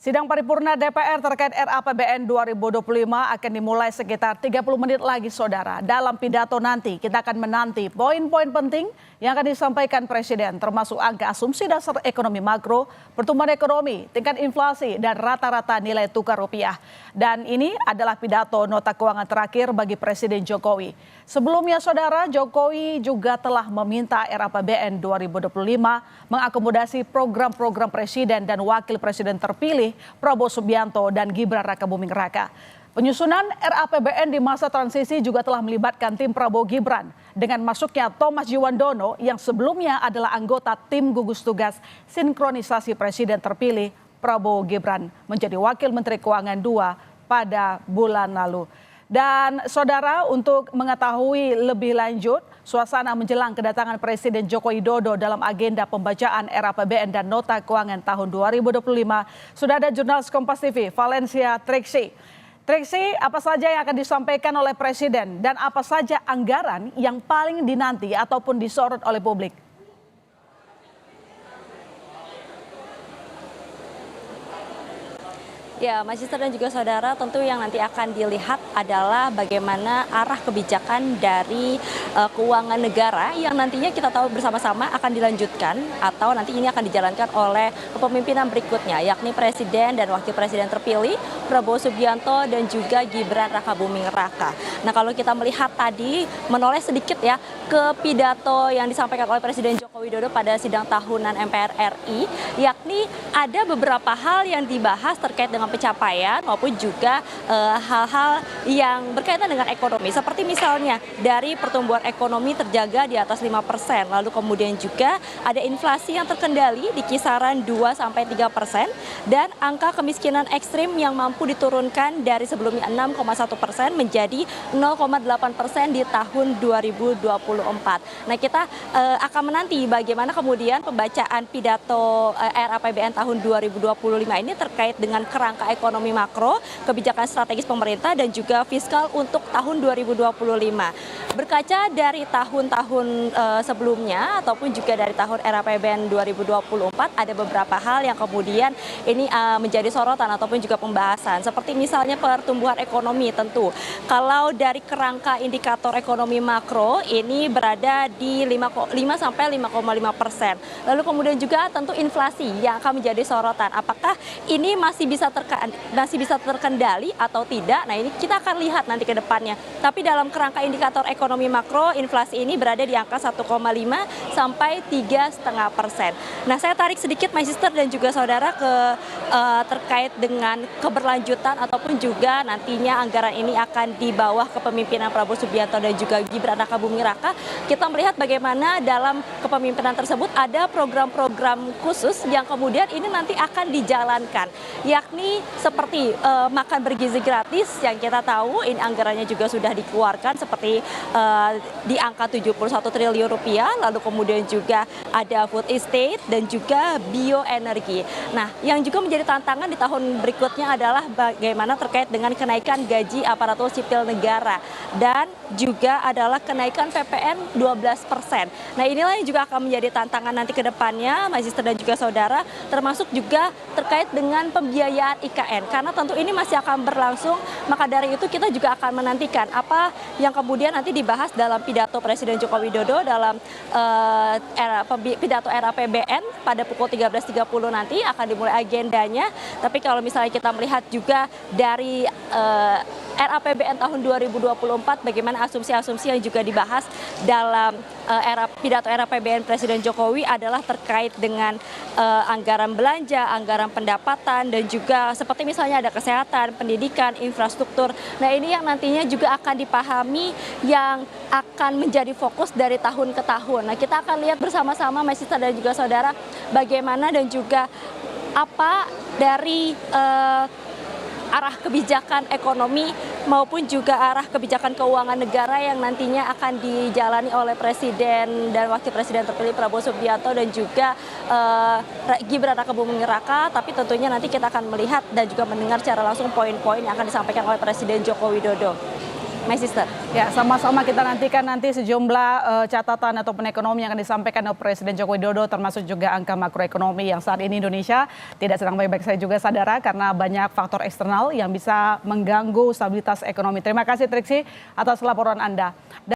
Sidang paripurna DPR terkait RAPBN 2025 akan dimulai sekitar 30 menit lagi, Saudara. Dalam pidato nanti, kita akan menanti poin-poin penting yang akan disampaikan Presiden, termasuk angka asumsi dasar ekonomi makro, pertumbuhan ekonomi, tingkat inflasi, dan rata-rata nilai tukar rupiah. Dan ini adalah pidato nota keuangan terakhir bagi Presiden Jokowi. Sebelumnya, Saudara, Jokowi juga telah meminta RAPBN 2025 mengakomodasi program-program Presiden dan Wakil Presiden terpilih Prabowo Subianto dan Gibran Rakabuming Raka. Penyusunan RAPBN di masa transisi juga telah melibatkan tim Prabowo Gibran dengan masuknya Thomas Jiwandono yang sebelumnya adalah anggota tim gugus tugas sinkronisasi Presiden terpilih Prabowo Gibran menjadi Wakil Menteri Keuangan II pada bulan lalu. Dan Saudara, untuk mengetahui lebih lanjut suasana menjelang kedatangan Presiden Joko Widodo dalam agenda pembacaan RAPBN dan Nota Keuangan tahun 2025, sudah ada jurnalis Kompas TV, Valencia Triksi. Triksi, apa saja yang akan disampaikan oleh Presiden dan apa saja anggaran yang paling dinanti ataupun disorot oleh publik? Ya, Mas Sister dan juga saudara, tentu yang nanti akan dilihat adalah bagaimana arah kebijakan dari keuangan negara yang nantinya kita tahu bersama-sama akan dilanjutkan atau nanti ini akan dijalankan oleh kepemimpinan berikutnya, yakni Presiden dan Wakil Presiden terpilih Prabowo Subianto dan juga Gibran Rakabuming Raka. Nah, kalau kita melihat tadi menoleh sedikit ya ke pidato yang disampaikan oleh Presiden Joko Widodo pada sidang tahunan MPR RI, yakni ada beberapa hal yang dibahas terkait dengan pencapaian maupun juga hal-hal yang berkaitan dengan ekonomi, seperti misalnya dari pertumbuhan ekonomi terjaga di atas 5%, lalu kemudian juga ada inflasi yang terkendali di kisaran 2-3% dan angka kemiskinan ekstrim yang mampu diturunkan dari sebelumnya 6,1% menjadi 0,8% di tahun 2024. Nah, kita akan menanti bagaimana kemudian pembacaan pidato RAPBN tahun 2025 ini terkait dengan kerangka ekonomi makro, kebijakan strategis pemerintah dan juga fiskal untuk tahun 2025. Berkaca dari tahun-tahun sebelumnya ataupun juga dari tahun RAPBN 2024, ada beberapa hal yang kemudian ini menjadi sorotan ataupun juga pembahasan. Seperti misalnya pertumbuhan ekonomi tentu. Kalau dari kerangka indikator ekonomi makro ini berada di 5-5,5%. Lalu kemudian juga tentu inflasi yang akan menjadi sorotan. Apakah ini masih bisa terkendali atau tidak? Nah, ini kita akan lihat nanti ke depannya. Tapi dalam kerangka indikator ekonomi makro, inflasi ini berada di angka 1,5 sampai 3,5%. Nah, saya tarik sedikit My Sister dan juga saudara terkait dengan keberlanjutan ataupun juga nantinya anggaran ini akan di bawah kepemimpinan Prabowo Subianto dan juga Gibran Rakabuming Raka. Kita melihat bagaimana dalam kepemimpinan tersebut ada program-program khusus yang kemudian ini nanti akan dijalankan, yakni seperti makan bergizi gratis yang kita tahu ini anggarannya juga sudah dikeluarkan seperti di angka 71 triliun rupiah, lalu kemudian juga ada food estate dan juga bioenergi. Nah, yang juga menjadi tantangan di tahun berikutnya adalah bagaimana terkait dengan kenaikan gaji aparatur sipil negara dan juga adalah kenaikan PPN 12%. Nah, inilah yang juga akan menjadi tantangan nanti ke depannya, Mas Sister dan juga saudara, termasuk juga terkait dengan pembiayaan IKN. Karena tentu ini masih akan berlangsung, maka dari itu kita juga akan menantikan apa yang kemudian nanti dibahas dalam pidato Presiden Joko Widodo dalam pidato RAPBN pada pukul 13.30 nanti akan dimulai agendanya. Tapi kalau misalnya kita melihat juga dari RAPBN tahun 2024, bagaimana asumsi-asumsi yang juga dibahas dalam pidato RAPBN Presiden Jokowi adalah terkait dengan anggaran belanja, anggaran pendapatan, dan juga seperti misalnya ada kesehatan, pendidikan, infrastruktur. Nah, ini yang nantinya juga akan dipahami yang akan menjadi fokus dari tahun ke tahun. Nah, kita akan lihat bersama-sama, Mas Sister dan juga saudara, bagaimana dan juga apa dari arah kebijakan ekonomi maupun juga arah kebijakan keuangan negara yang nantinya akan dijalani oleh Presiden dan Wakil Presiden terpilih Prabowo Subianto dan juga Gibran Rakabuming Raka. Tapi tentunya nanti kita akan melihat dan juga mendengar secara langsung poin-poin yang akan disampaikan oleh Presiden Joko Widodo. my sister. Ya, sama-sama kita nantikan nanti sejumlah catatan ataupun ekonomi yang akan disampaikan oleh Presiden Joko Widodo, termasuk juga angka makroekonomi yang saat ini Indonesia tidak sedang baik-baik saja juga, saudara, karena banyak faktor eksternal yang bisa mengganggu stabilitas ekonomi. Terima kasih Triksi atas laporan Anda.